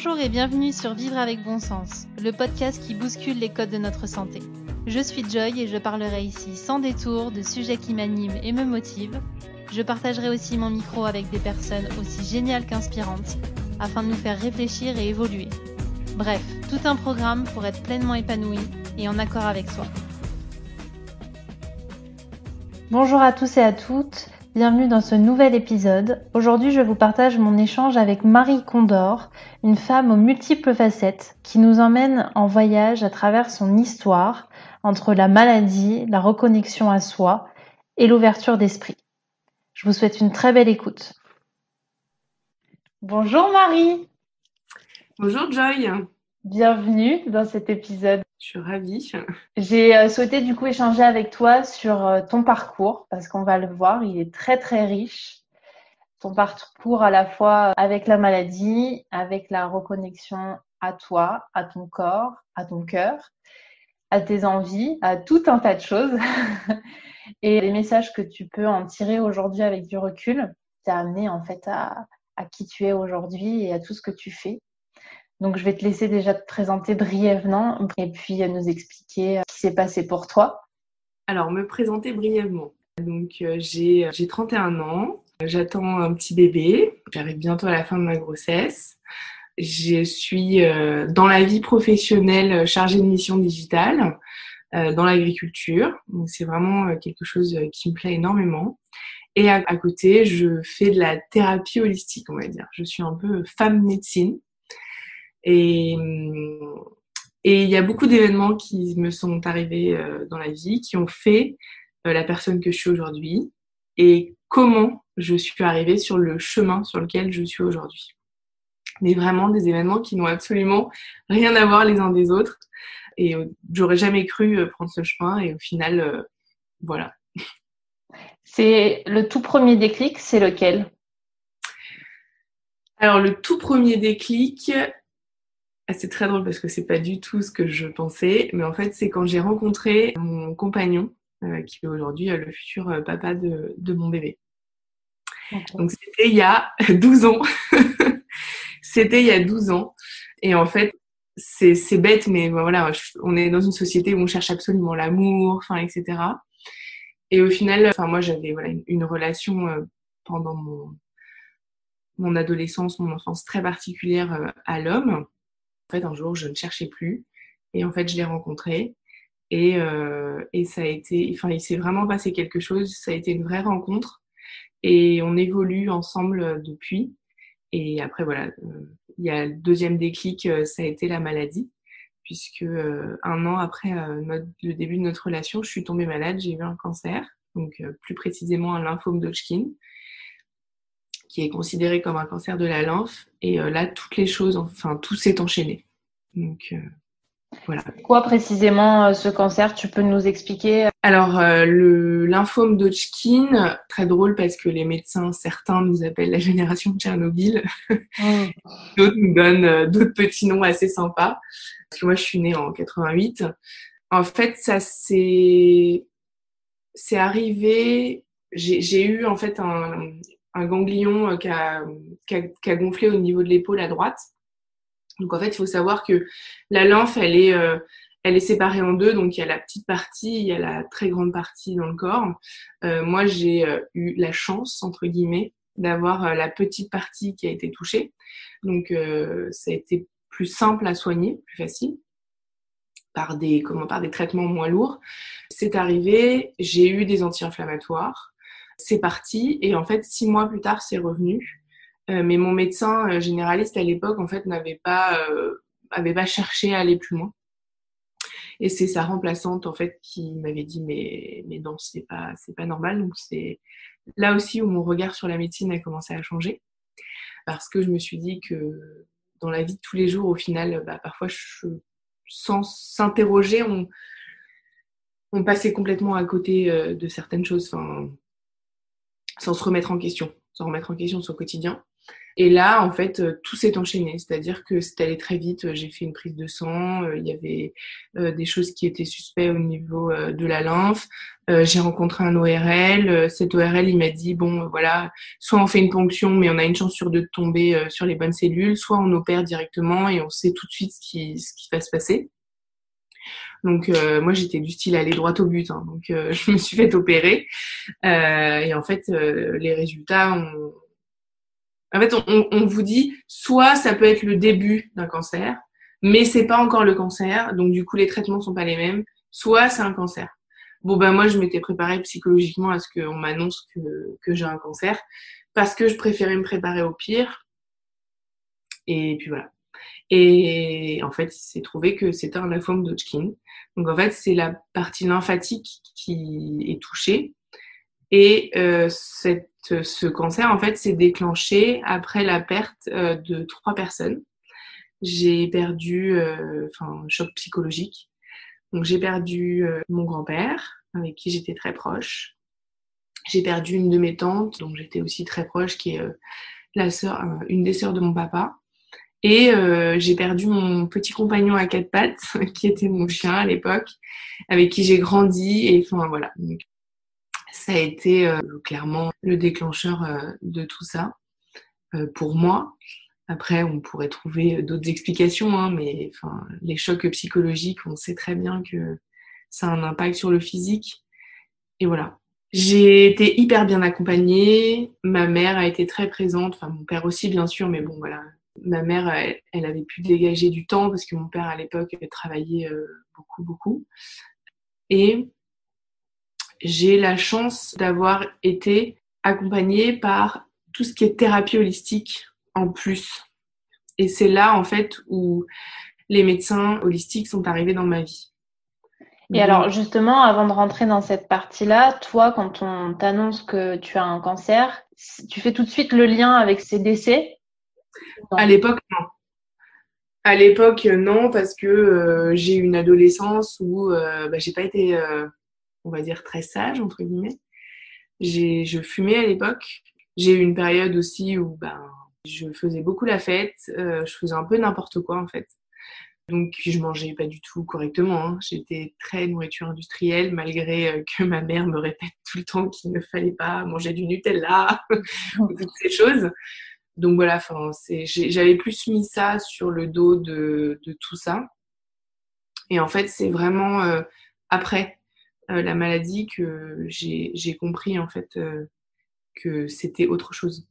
Bonjour et bienvenue sur Vivre avec bon sens, le podcast qui bouscule les codes de notre santé. Je suis Joy et je parlerai ici sans détour de sujets qui m'animent et me motivent. Je partagerai aussi mon micro avec des personnes aussi géniales qu'inspirantes afin de nous faire réfléchir et évoluer. Bref, tout un programme pour être pleinement épanoui et en accord avec soi. Bonjour à tous et à toutes, bienvenue dans ce nouvel épisode. Aujourd'hui, je vous partage mon échange avec Marie Condor, une femme aux multiples facettes qui nous emmène en voyage à travers son histoire entre la maladie, la reconnexion à soi et l'ouverture d'esprit. Je vous souhaite une très belle écoute. Bonjour Marie. Bonjour Joy. Bienvenue dans cet épisode. Je suis ravie. J'ai souhaité du coup échanger avec toi sur ton parcours parce qu'on va le voir, il est très très riche. Ton parcours à la fois avec la maladie, avec la reconnexion à toi, à ton corps, à ton cœur, à tes envies, à tout un tas de choses. Et les messages que tu peux en tirer aujourd'hui avec du recul t'a amené en fait à qui tu es aujourd'hui et à tout ce que tu fais. Donc, je vais te laisser déjà te présenter brièvement et puis nous expliquer ce qui s'est passé pour toi. Alors, me présenter brièvement. Donc, j'ai 31 ans. J'attends un petit bébé. J'arrive bientôt à la fin de ma grossesse. Je suis dans la vie professionnelle chargée de mission digitale dans l'agriculture. Donc, c'est vraiment quelque chose qui me plaît énormément. Et à côté, je fais de la thérapie holistique, on va dire. Je suis un peu femme médecine. Et il y a beaucoup d'événements qui me sont arrivés dans la vie, qui ont fait la personne que je suis aujourd'hui et comment je suis arrivée sur le chemin sur lequel je suis aujourd'hui. Mais vraiment des événements qui n'ont absolument rien à voir les uns des autres. Et j'aurais jamais cru prendre ce chemin et au final, voilà. C'est le tout premier déclic, c'est lequel ? Alors le tout premier déclic, c'est très drôle parce que c'est pas du tout ce que je pensais, mais en fait c'est quand j'ai rencontré mon compagnon qui est aujourd'hui le futur papa de mon bébé. Okay. Donc c'était il y a 12 ans. C'était il y a 12 ans. Et en fait, c'est bête, mais voilà, on est dans une société où on cherche absolument l'amour, etc. Et au final, moi j'avais une relation pendant mon adolescence, mon enfance très particulière à l'homme. En fait, un jour, je ne cherchais plus. Et en fait, je l'ai rencontré. Et ça a été... il s'est vraiment passé quelque chose. Ça a été une vraie rencontre. Et on évolue ensemble depuis. Et après, voilà, il y a le deuxième déclic, ça a été la maladie. Puisque un an après le début de notre relation, je suis tombée malade. J'ai eu un cancer. Donc, plus précisément, un lymphome d'Hodgkin, qui est considéré comme un cancer de la lymphe. Et là, toutes les choses, tout s'est enchaîné. Donc, voilà. Quoi précisément ce cancer ? Tu peux nous expliquer ? Alors, le lymphome d'Hodgkin, très drôle parce que les médecins, certains nous appellent la génération de Tchernobyl. D'autres nous donnent d'autres petits noms assez sympas. Parce que moi, je suis née en 88. En fait, ça c'est arrivé... J'ai eu en fait un ganglion qui a gonflé au niveau de l'épaule à droite. Donc en fait, il faut savoir que la lymphe, elle est séparée en deux. Donc il y a la petite partie, il y a la très grande partie dans le corps. Moi, j'ai eu la chance, entre guillemets, d'avoir la petite partie qui a été touchée. Donc ça a été plus simple à soigner, plus facile, par des traitements moins lourds. C'est arrivé, j'ai eu des anti-inflammatoires. C'est parti et en fait 6 mois plus tard c'est revenu, mais mon médecin généraliste à l'époque en fait avait pas cherché à aller plus loin et c'est sa remplaçante en fait qui m'avait dit mais non, c'est pas normal. Donc c'est là aussi où mon regard sur la médecine a commencé à changer parce que je me suis dit que dans la vie de tous les jours au final parfois sans s'interroger on passait complètement à côté de certaines choses, sans se remettre en question, sans remettre en question son quotidien. Et là, en fait, tout s'est enchaîné. C'est-à-dire que c'est allé très vite. J'ai fait une prise de sang. Il y avait des choses qui étaient suspectes au niveau de la lymphe. J'ai rencontré un ORL. Cet ORL, il m'a dit, bon, voilà, soit on fait une ponction, mais on a une chance sur deux de tomber sur les bonnes cellules, soit on opère directement et on sait tout de suite ce qui va se passer. Donc moi j'étais du style aller droit au but, hein. Donc je me suis fait opérer et en fait les résultats en fait on vous dit soit ça peut être le début d'un cancer, mais c'est pas encore le cancer, donc du coup les traitements sont pas les mêmes, soit c'est un cancer. Bon ben moi je m'étais préparée psychologiquement à ce qu'on m'annonce que j'ai un cancer parce que je préférais me préparer au pire et puis voilà. Et en fait, il s'est trouvé que c'était un lymphome d'Hodgkin. Donc en fait, c'est la partie lymphatique qui est touchée. Et ce cancer, en fait, s'est déclenché après la perte de 3 personnes. J'ai perdu, un choc psychologique. Donc j'ai perdu mon grand-père, avec qui j'étais très proche. J'ai perdu une de mes tantes, dont j'étais aussi très proche, qui est la sœur, une des sœurs de mon papa. Et j'ai perdu mon petit compagnon à 4 pattes, qui était mon chien à l'époque, avec qui j'ai grandi. Et enfin voilà, donc, ça a été clairement le déclencheur de tout ça pour moi. Après, on pourrait trouver d'autres explications, hein, mais enfin, les chocs psychologiques, on sait très bien que ça a un impact sur le physique. Et voilà. J'ai été hyper bien accompagnée. Ma mère a été très présente, enfin mon père aussi bien sûr, mais bon voilà. Ma mère, elle avait pu dégager du temps parce que mon père à l'époque travaillait beaucoup. Et j'ai la chance d'avoir été accompagnée par tout ce qui est thérapie holistique en plus. Et c'est là en fait où les médecins holistiques sont arrivés dans ma vie. Et alors justement, avant de rentrer dans cette partie-là, toi, quand on t'annonce que tu as un cancer, tu fais tout de suite le lien avec ces décès? À l'époque, non. À l'époque, non, parce que j'ai eu une adolescence où j'ai pas été, on va dire, très sage, entre guillemets. Je fumais à l'époque. J'ai eu une période aussi où je faisais beaucoup la fête, je faisais un peu n'importe quoi en fait. Donc je mangeais pas du tout correctement, hein. J'étais très nourriture industrielle malgré que ma mère me répète tout le temps qu'il ne fallait pas manger du Nutella, toutes ces choses. Donc voilà, j'avais plus mis ça sur le dos de tout ça. Et en fait, c'est vraiment après la maladie que j'ai compris en fait que c'était autre chose.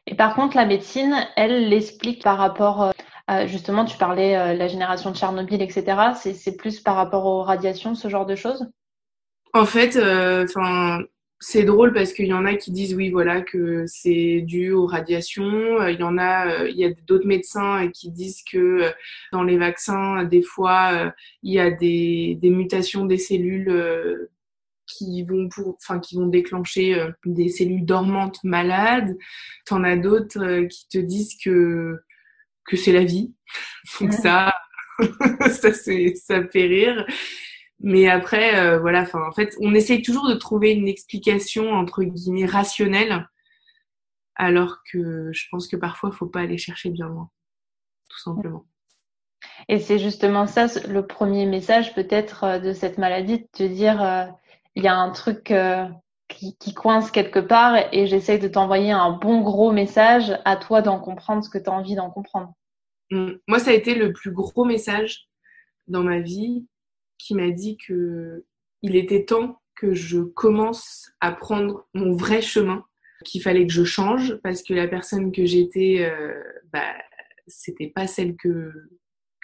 Et par contre, la médecine, elle l'explique par rapport justement, tu parlais de la génération de Tchernobyl, etc. C'est plus par rapport aux radiations, ce genre de choses? En fait, c'est drôle parce qu'il y en a qui disent oui, voilà, que c'est dû aux radiations. Il y a d'autres médecins qui disent que dans les vaccins, des fois, il y a des mutations des cellules qui vont déclencher des cellules dormantes malades. T'en as d'autres qui te disent que c'est la vie. Donc ça, ça me fait rire. Mais après, voilà, en fait, on essaye toujours de trouver une explication entre guillemets rationnelle, alors que je pense que parfois, faut pas aller chercher bien loin, tout simplement. Et c'est justement ça, le premier message peut-être de cette maladie, de te dire, il y a un truc qui coince quelque part et j'essaye de t'envoyer un bon gros message, à toi d'en comprendre ce que tu as envie d'en comprendre. Moi, ça a été le plus gros message dans ma vie qui m'a dit que il était temps que je commence à prendre mon vrai chemin, qu'il fallait que je change parce que la personne que j'étais, c'était pas celle que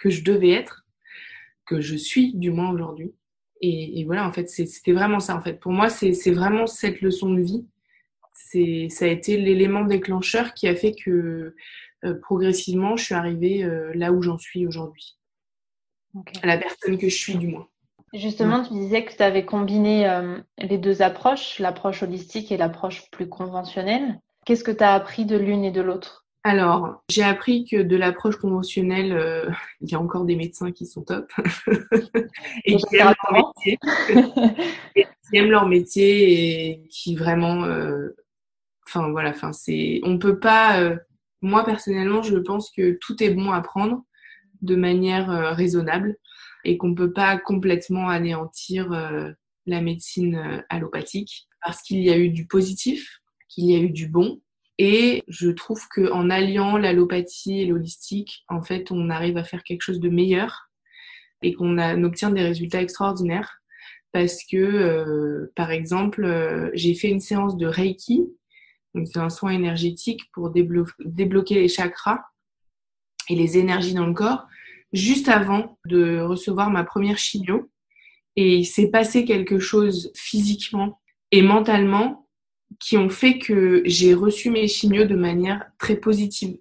je devais être, que je suis du moins aujourd'hui. Et voilà, en fait, c'était vraiment ça. En fait, pour moi, c'est vraiment cette leçon de vie. Ça a été l'élément déclencheur qui a fait que progressivement, je suis arrivée là où j'en suis aujourd'hui. Okay. À la personne que je suis, du moins. Justement, ouais. Tu disais que tu avais combiné les deux approches, l'approche holistique et l'approche plus conventionnelle. Qu'est-ce que tu as appris de l'une et de l'autre? Alors, j'ai appris que de l'approche conventionnelle, il y a encore des médecins qui sont top et qui aiment leur métier. Et qui aiment leur métier et qui vraiment... on peut pas moi, personnellement, je pense que tout est bon à prendre de manière raisonnable et qu'on ne peut pas complètement anéantir la médecine allopathique parce qu'il y a eu du positif, qu'il y a eu du bon. Et je trouve qu'en alliant l'allopathie et l'holistique, en fait, on arrive à faire quelque chose de meilleur et qu'on obtient des résultats extraordinaires. Parce que, par exemple, j'ai fait une séance de Reiki, donc c'est un soin énergétique pour débloquer les chakras et les énergies dans le corps, juste avant de recevoir ma première chimio. Et il s'est passé quelque chose physiquement et mentalement qui ont fait que j'ai reçu mes chimios de manière très positive.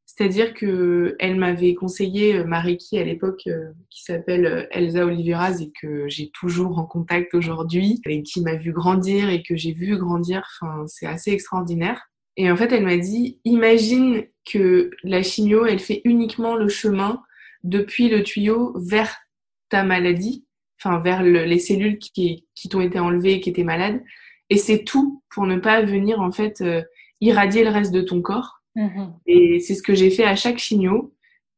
C'est-à-dire que elle m'avait conseillé ma Reiki à l'époque qui s'appelle Elsa Oliveras et que j'ai toujours en contact aujourd'hui et qui m'a vu grandir et que j'ai vu grandir. Enfin, c'est assez extraordinaire. Et en fait, elle m'a dit, imagine que la chimio, elle fait uniquement le chemin depuis le tuyau vers ta maladie, enfin vers les cellules qui t'ont été enlevées et qui étaient malades. Et c'est tout pour ne pas venir en fait irradier le reste de ton corps. Et c'est ce que j'ai fait à chaque chimio.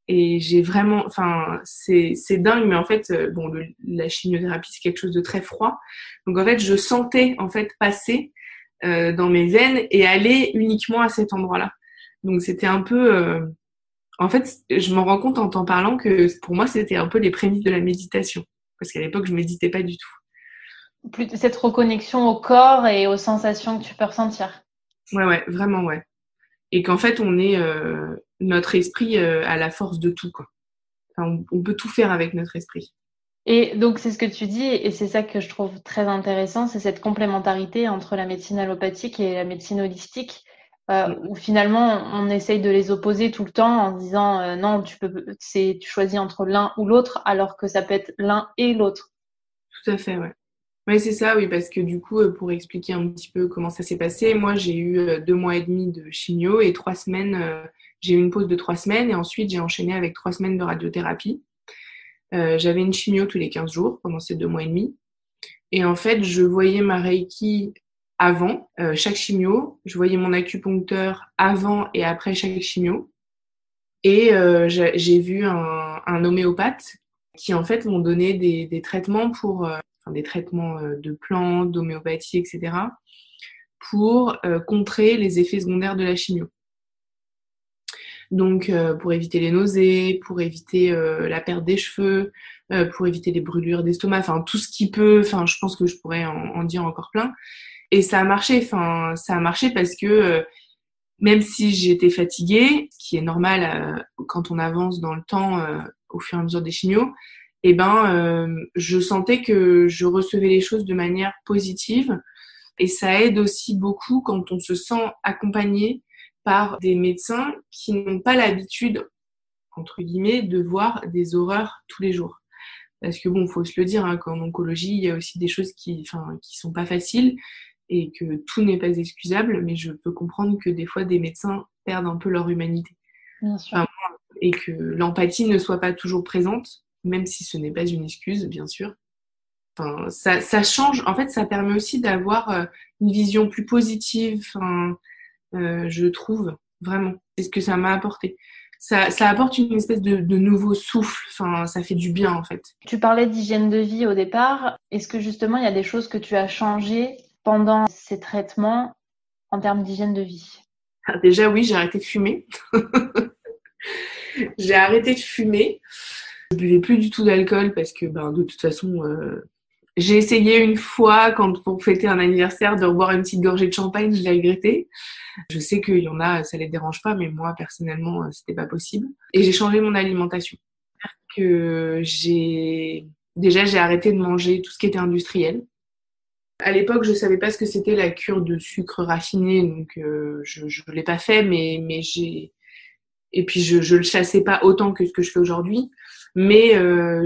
Et j'ai vraiment, enfin, c'est dingue, mais en fait, bon, la chimiothérapie, c'est quelque chose de très froid. Donc en fait, je sentais en fait passer dans mes veines et aller uniquement à cet endroit-là. Donc c'était un peu, en fait, je me rends compte en t'en parlant que pour moi, c'était un peu les prémices de la méditation, parce qu'à l'époque, je méditais pas du tout. Cette reconnexion au corps et aux sensations que tu peux ressentir. Ouais, vraiment, ouais. Et qu'en fait, on est notre esprit à la force de tout, quoi. Enfin, on peut tout faire avec notre esprit. Et donc, c'est ce que tu dis, et c'est ça que je trouve très intéressant, c'est cette complémentarité entre la médecine allopathique et la médecine holistique, où finalement, on essaye de les opposer tout le temps en disant non, tu choisis entre l'un ou l'autre, alors que ça peut être l'un et l'autre. Tout à fait, ouais. Ouais, c'est ça, oui, parce que du coup, pour expliquer un petit peu comment ça s'est passé, moi, j'ai eu 2 mois et demi de chimio et 3 semaines, j'ai eu une pause de 3 semaines et ensuite, j'ai enchaîné avec 3 semaines de radiothérapie. J'avais une chimio tous les 15 jours pendant ces 2 mois et demi. Et en fait, je voyais ma Reiki avant chaque chimio, je voyais mon acupuncteur avant et après chaque chimio. Et j'ai vu un homéopathe qui, en fait, m'ont donné des traitements des traitements de plantes, d'homéopathie, etc., pour contrer les effets secondaires de la chimio. Donc, pour éviter les nausées, pour éviter la perte des cheveux, pour éviter les brûlures d'estomac, enfin, tout ce qui peut, enfin, je pense que je pourrais en dire encore plein. Et ça a marché, enfin, ça a marché parce que même si j'étais fatiguée, ce qui est normal quand on avance dans le temps au fur et à mesure des chimios, eh ben, je sentais que je recevais les choses de manière positive. Et ça aide aussi beaucoup quand on se sent accompagné par des médecins qui n'ont pas l'habitude, entre guillemets, de voir des horreurs tous les jours. Parce que bon, faut se le dire, hein, qu'en oncologie, il y a aussi des choses qui sont pas faciles et que tout n'est pas excusable, mais je peux comprendre que des fois, des médecins perdent un peu leur humanité. Bien sûr. Et que l'empathie ne soit pas toujours présente, même si ce n'est pas une excuse, bien sûr. Enfin, ça change, en fait, ça permet aussi d'avoir une vision plus positive, je trouve, vraiment. C'est ce que ça m'a apporté. Ça apporte une espèce de nouveau souffle, enfin, ça fait du bien, en fait. Tu parlais d'hygiène de vie au départ. Est-ce que justement, il y a des choses que tu as changées pendant ces traitements en termes d'hygiène de vie? Alors déjà, oui, j'ai arrêté de fumer. J'ai arrêté de fumer. Je buvais plus du tout d'alcool parce que, ben, de toute façon, j'ai essayé une fois, pour fêter un anniversaire, de reboire une petite gorgée de champagne, je l'ai regretté. Je sais qu'il y en a, ça les dérange pas, mais moi, personnellement, c'était pas possible. Et j'ai changé mon alimentation. Déjà, j'ai arrêté de manger tout ce qui était industriel. À l'époque, je savais pas ce que c'était la cure de sucre raffiné, donc je l'ai pas fait, mais j'ai... Et puis, je le chassais pas autant que ce que je fais aujourd'hui. Mais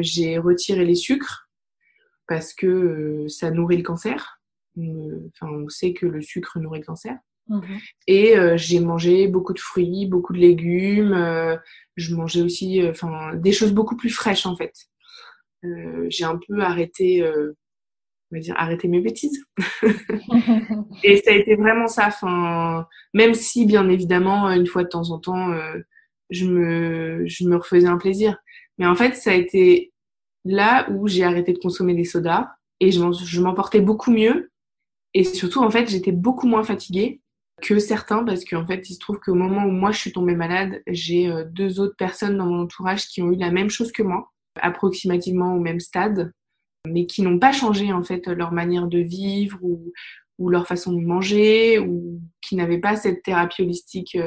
j'ai retiré les sucres parce que ça nourrit le cancer. Enfin, on sait que le sucre nourrit le cancer. Et j'ai mangé beaucoup de fruits, beaucoup de légumes. Je mangeais aussi des choses beaucoup plus fraîches, en fait. J'ai un peu arrêté va dire, arrêter mes bêtises. Et ça a été vraiment ça. Enfin, même si, bien évidemment, une fois de temps en temps, je me refaisais un plaisir. Mais en fait, ça a été là où j'ai arrêté de consommer des sodas et je m'en portais beaucoup mieux. Et surtout, en fait, j'étais beaucoup moins fatiguée que certains parce qu'en fait, il se trouve qu'au moment où moi, je suis tombée malade, j'ai 2 autres personnes dans mon entourage qui ont eu la même chose que moi, approximativement au même stade, mais qui n'ont pas changé, en fait, leur manière de vivre ou leur façon de manger ou qui n'avaient pas cette thérapie holistique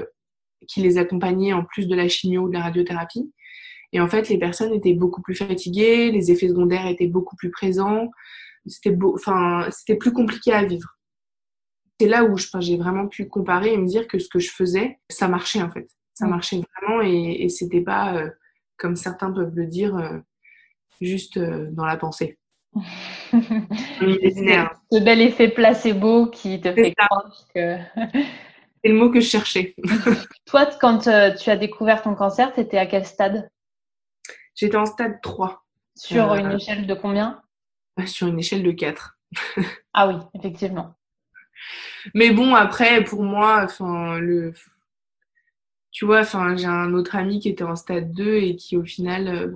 qui les accompagnait en plus de la chimio ou de la radiothérapie. Et en fait, les personnes étaient beaucoup plus fatiguées, les effets secondaires étaient beaucoup plus présents, c'était plus compliqué à vivre. C'est là où j'ai vraiment pu comparer et me dire que ce que je faisais, ça marchait en fait. Ça marchait vraiment et c'était pas, comme certains peuvent le dire, juste dans la pensée. Ce bel effet placebo qui te fait croire que... C'est le mot que je cherchais. Toi, quand tu as découvert ton cancer, tu étais à quel stade? J'étais en stade 3. Sur une échelle de combien? Sur une échelle de 4. Ah oui, effectivement. Mais bon, après, pour moi, tu vois, j'ai un autre ami qui était en stade 2 et qui, au final,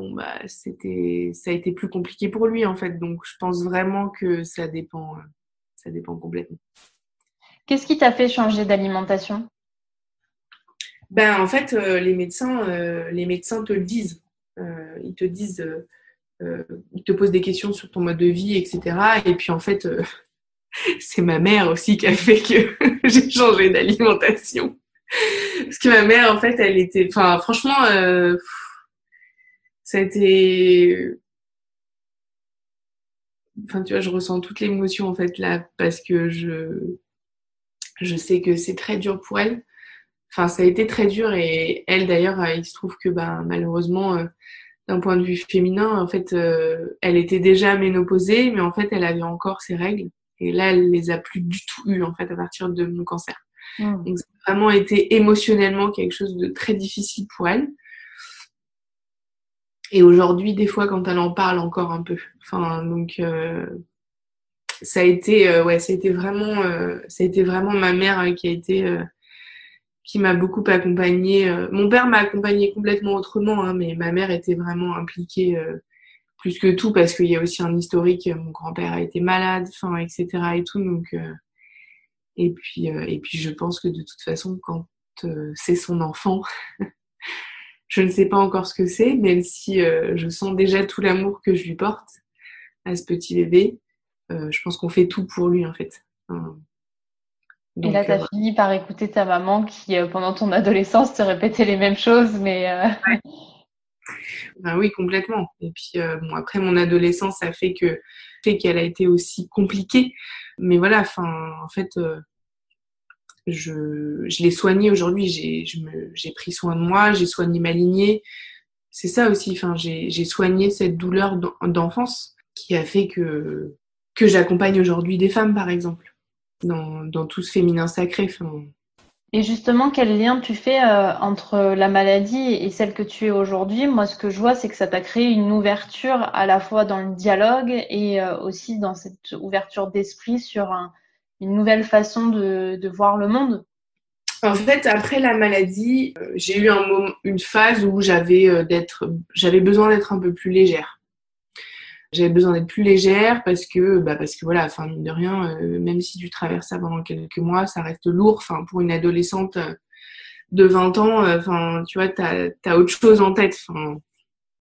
ça a été plus compliqué pour lui, en fait. Donc, je pense vraiment que ça dépend complètement. Qu'est-ce qui t'a fait changer d'alimentation? En fait, les médecins te le disent. Ils te disent, ils te posent des questions sur ton mode de vie, etc. Et puis, en fait, c'est ma mère aussi qui a fait que j'ai changé d'alimentation. Parce que ma mère, en fait, elle était... Enfin, franchement, ça a été... Enfin, tu vois, je ressens toute l'émotion, en fait, là, parce que je sais que c'est très dur pour elle. Enfin, ça a été très dur et elle, d'ailleurs, il se trouve que, malheureusement, d'un point de vue féminin, en fait, elle était déjà ménopausée, mais en fait, elle avait encore ses règles. Et là, elle les a plus du tout eues, en fait, à partir de mon cancer. Donc, ça a vraiment été émotionnellement quelque chose de très difficile pour elle. Et aujourd'hui, des fois, quand elle en parle encore un peu. Enfin, donc, ça a été vraiment ma mère qui m'a beaucoup accompagnée. Mon père m'a accompagnée complètement autrement, hein, mais ma mère était vraiment impliquée plus que tout parce qu'il y a aussi un historique. Mon grand-père a été malade, etc. et tout. Donc, et puis, je pense que de toute façon, quand c'est son enfant, je ne sais pas encore ce que c'est, même si je sens déjà tout l'amour que je lui porte à ce petit bébé. Je pense qu'on fait tout pour lui, en fait. Donc, et là, tu as fini par écouter ta maman qui, pendant ton adolescence, te répétait les mêmes choses, mais... Ouais. Oui, complètement. Et puis, après, mon adolescence, ça fait qu'elle a été aussi compliquée. Mais voilà, en fait, je l'ai soignée aujourd'hui. J'ai pris soin de moi, j'ai soigné ma lignée. C'est ça aussi, j'ai soigné cette douleur d'enfance qui a fait que j'accompagne aujourd'hui des femmes, par exemple, dans tout ce féminin sacré. Et justement, quel lien tu fais entre la maladie et celle que tu es aujourd'hui? Moi, ce que je vois, c'est que ça t'a créé une ouverture à la fois dans le dialogue et aussi dans cette ouverture d'esprit sur une nouvelle façon de voir le monde. En fait, après la maladie, j'ai eu une phase où j'avais besoin d'être un peu plus légère. J'avais besoin d'être plus légère parce que voilà, mine de rien, même si tu traverses ça pendant quelques mois, ça reste lourd. Pour une adolescente de 20 ans, tu vois, t'as autre chose en tête.